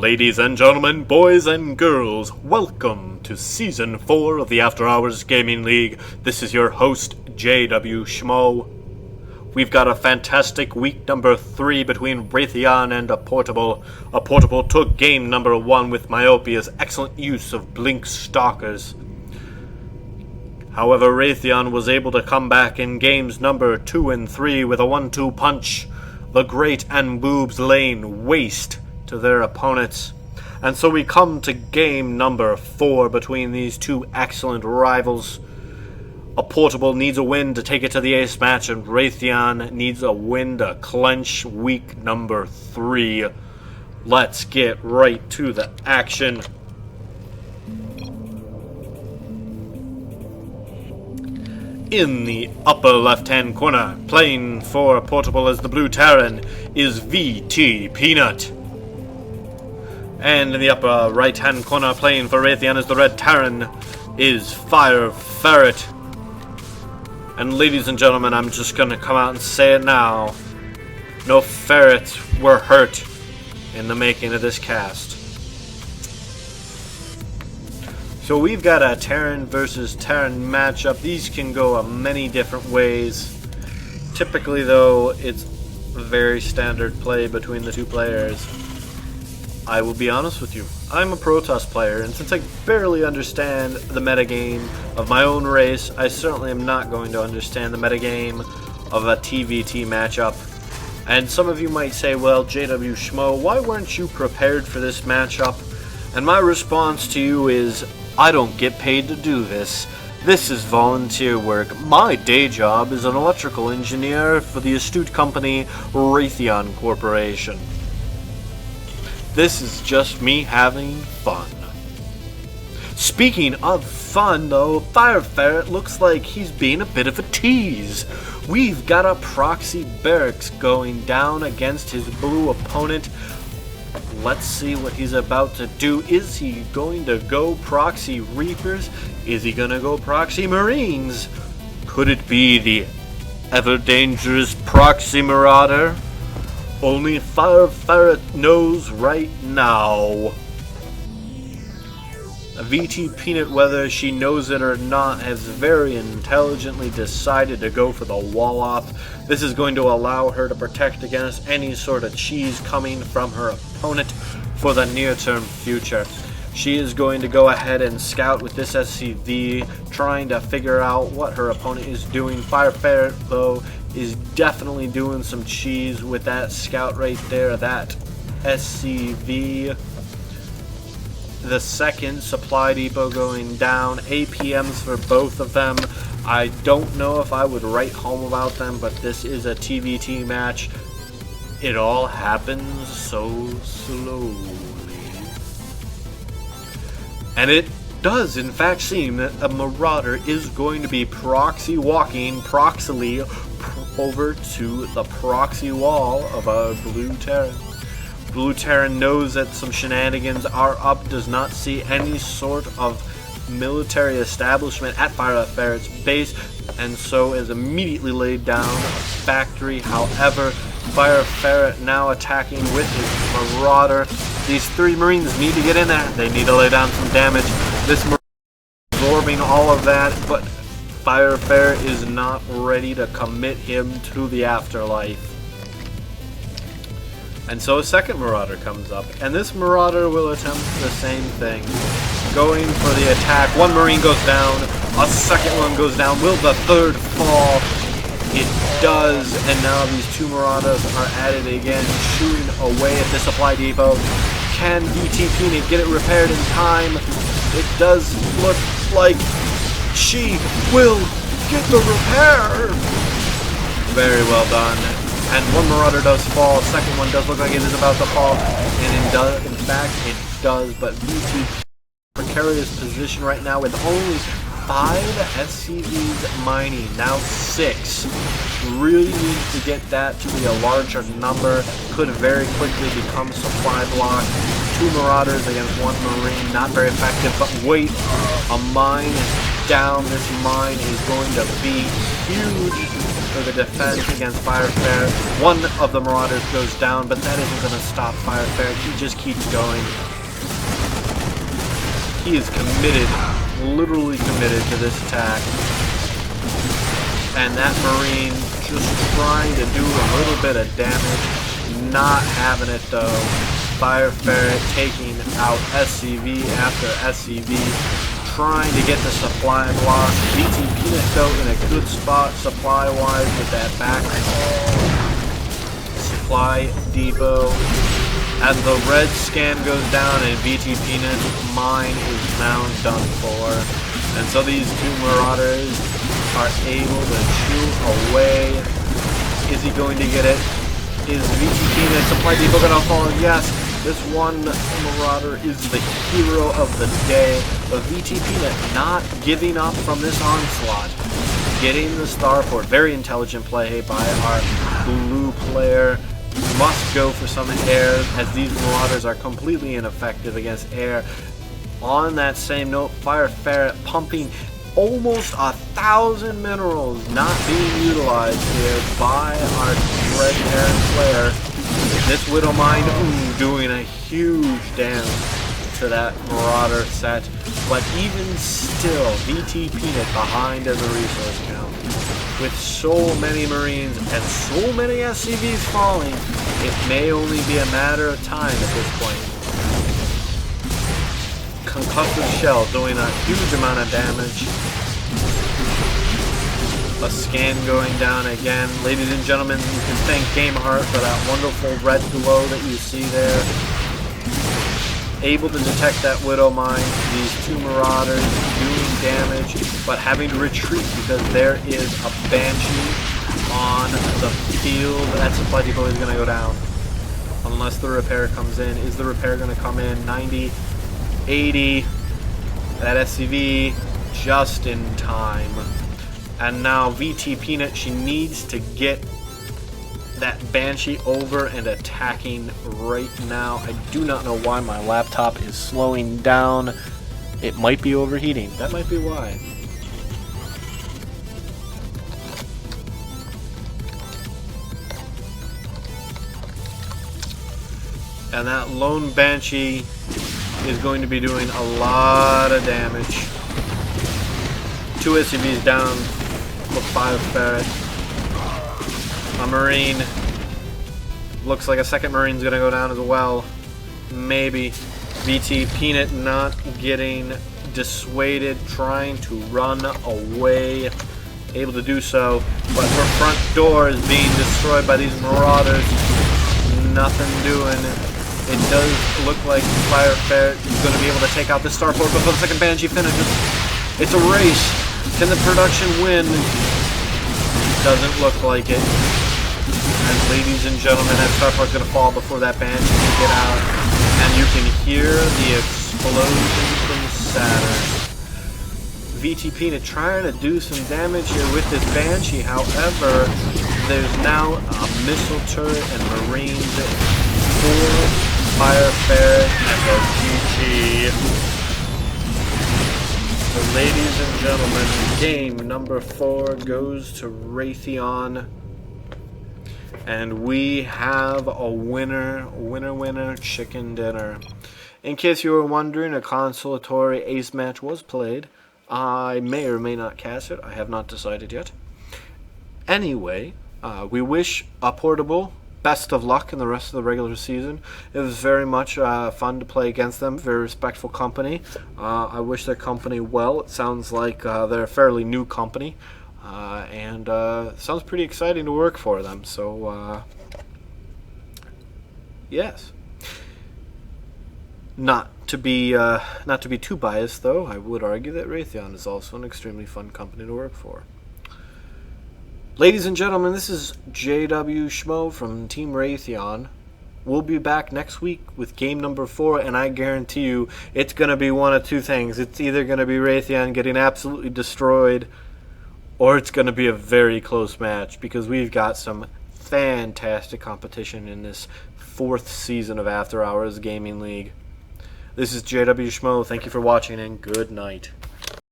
Ladies and gentlemen, boys and girls, welcome to Season 4 of the After Hours Gaming League. This is your host, JW Schmo. We've got a fantastic week number 3 between Raytheon and Apportable. Apportable took game number 1 with Myopia's excellent use of Blink Stalkers. However, Raytheon was able to come back in games number 2 and 3 with a 1-2 punch. The Great and Boobs laying waste to their opponents. And so we come to game number 4 between these two excellent rivals. Apportable needs a win to take it to the ace match, and Raytheon needs a win to clinch week number 3. Let's get right to the action. In the upper left-hand corner, playing for Apportable as the Blue Terran, is VTPeanut. And in the upper right-hand corner, playing for Raytheon as the Red Terran, is FireFerret. And ladies and gentlemen, I'm just gonna come out and say it now. No ferrets were hurt in the making of this cast. So we've got a Terran versus Terran matchup. These can go many different ways. Typically, though, it's very standard play between the two players. I will be honest with you. I'm a Protoss player, and since I barely understand the metagame of my own race, I certainly am not going to understand the metagame of a TVT matchup. And some of you might say, well, JW Schmo, why weren't you prepared for this matchup? And my response to you is, I don't get paid to do this. This is volunteer work. My day job is an electrical engineer for the astute company Raytheon Corporation. This is just me having fun. Speaking of fun, though, FireFerret looks like he's being a bit of a tease. We've got a proxy barracks going down against his blue opponent. Let's see what he's about to do. Is he going to go proxy Reapers? Is he going to go proxy Marines? Could it be the ever-dangerous proxy Marauder? Only FireFerret knows right now. VTPeanut, whether she knows it or not, has very intelligently decided to go for the wall-off. This is going to allow her to protect against any sort of cheese coming from her opponent for the near-term future. She is going to go ahead and scout with this SCV, trying to figure out what her opponent is doing. FireFerret, though, is definitely doing some cheese with that scout right there, that SCV. The second supply depot going down, APMs for both of them. I don't know if I would write home about them, but this is a TVT match. It all happens so slowly. And it does in fact seem that a Marauder is going to be proxy walking proxily over to the proxy wall of a Blue Terran. Blue Terran knows that some shenanigans are up, does not see any sort of military establishment at FireFerret's base, and so is immediately laid down a factory. However, FireFerret now attacking with his Marauder. These 3 Marines need to get in there. They need to lay down some damage. This Marauder is absorbing all of that, but FireFerret is not ready to commit him to the afterlife. And so a second Marauder comes up, and this Marauder will attempt the same thing. Going for the attack. 1 Marine goes down, a second one goes down. Will the third fall? It does, and now these 2 Marauders are at it again, shooting away at the supply depot. Can VTPeanut get it repaired in time? It does look like she will get the repair. Very well done. And 1 Marauder does fall, second one does look like it is about to fall, and in fact it does, but VT precarious position right now with only 5 SCVs mining, now 6. Really needs to get that to be a larger number, could very quickly become supply block. 2 Marauders against 1 Marine, not very effective, but wait, a mine is down. This mine is going to be huge. for the defense against FireFerret. One of the Marauders goes down, but that isn't going to stop FireFerret. He just keeps going. He is committed, literally committed to this attack. And that Marine just trying to do a little bit of damage, not having it though. FireFerret taking out SCV after SCV, trying to get the supply block. VTPeanut though in a good spot supply-wise with that back supply depot. As the red scan goes down and VTPeanut's mine is now done for. And so these two Marauders are able to chew away. Is he going to get it? Is VTPeanut supply depot going to fall? Yes. This one Marauder is the hero of the day, but VTPeanut not giving up from this onslaught. Getting the starport. Very intelligent play by our blue player. Must go for some air, as these Marauders are completely ineffective against air. On that same note, FireFerret pumping almost 1,000 minerals not being utilized here by our red Terran player. This Widow Mine doing a huge damage to that Marauder set, but even still, VTPeanut behind as a resource count. With so many Marines and so many SCVs falling, it may only be a matter of time at this point. Concussive shell doing a huge amount of damage. A scan going down again. Ladies and gentlemen, you can thank GameHeart for that wonderful red glow that you see there. Able to detect that Widow Mine. These two Marauders doing damage, but having to retreat because there is a Banshee on the field. That supply depot is going to go down. Unless the repair comes in. Is the repair going to come in? 90, 80. That SCV just in time. And now VTPeanut, she needs to get that Banshee over and attacking right now. I do not know why my laptop is slowing down. It might be overheating. That might be why. And that lone Banshee is going to be doing a lot of damage. 2 SCVs down. With FireFerret. A Marine. Looks like a second Marine's gonna go down as well. Maybe. VTPeanut not getting dissuaded, trying to run away. Able to do so, but her front door is being destroyed by these Marauders. Nothing doing. It does look like FireFerret is going to be able to take out the starport before the second Banshee finishes. It's a race. Can the production win? Doesn't look like it. And ladies and gentlemen, that starport's going to fall before that Banshee can get out. And you can hear the explosion from Saturn. VTPeanut trying to do some damage here with this Banshee. However, there's now a missile turret and Marines for FireFerret and the GG. So ladies and gentlemen, game number 4 goes to Raytheon. And we have a winner, winner, chicken dinner. In case you were wondering, a consolatory ace match was played. I may or may not cast it. I have not decided yet. Anyway, we wish Apportable best of luck in the rest of the regular season. It was very much fun to play against them. Very respectful company. I wish their company well. It sounds like they're a fairly new company. And sounds pretty exciting to work for them. So, yes. Not to be too biased, though, I would argue that Raytheon is also an extremely fun company to work for. Ladies and gentlemen, this is JW Schmo from Team Raytheon. We'll be back next week with game number 4, and I guarantee you it's going to be one of two things. It's either going to be Raytheon getting absolutely destroyed, or it's going to be a very close match, because we've got some fantastic competition in this 4th season of After Hours Gaming League. This is JW Schmo. Thank you for watching, and good night.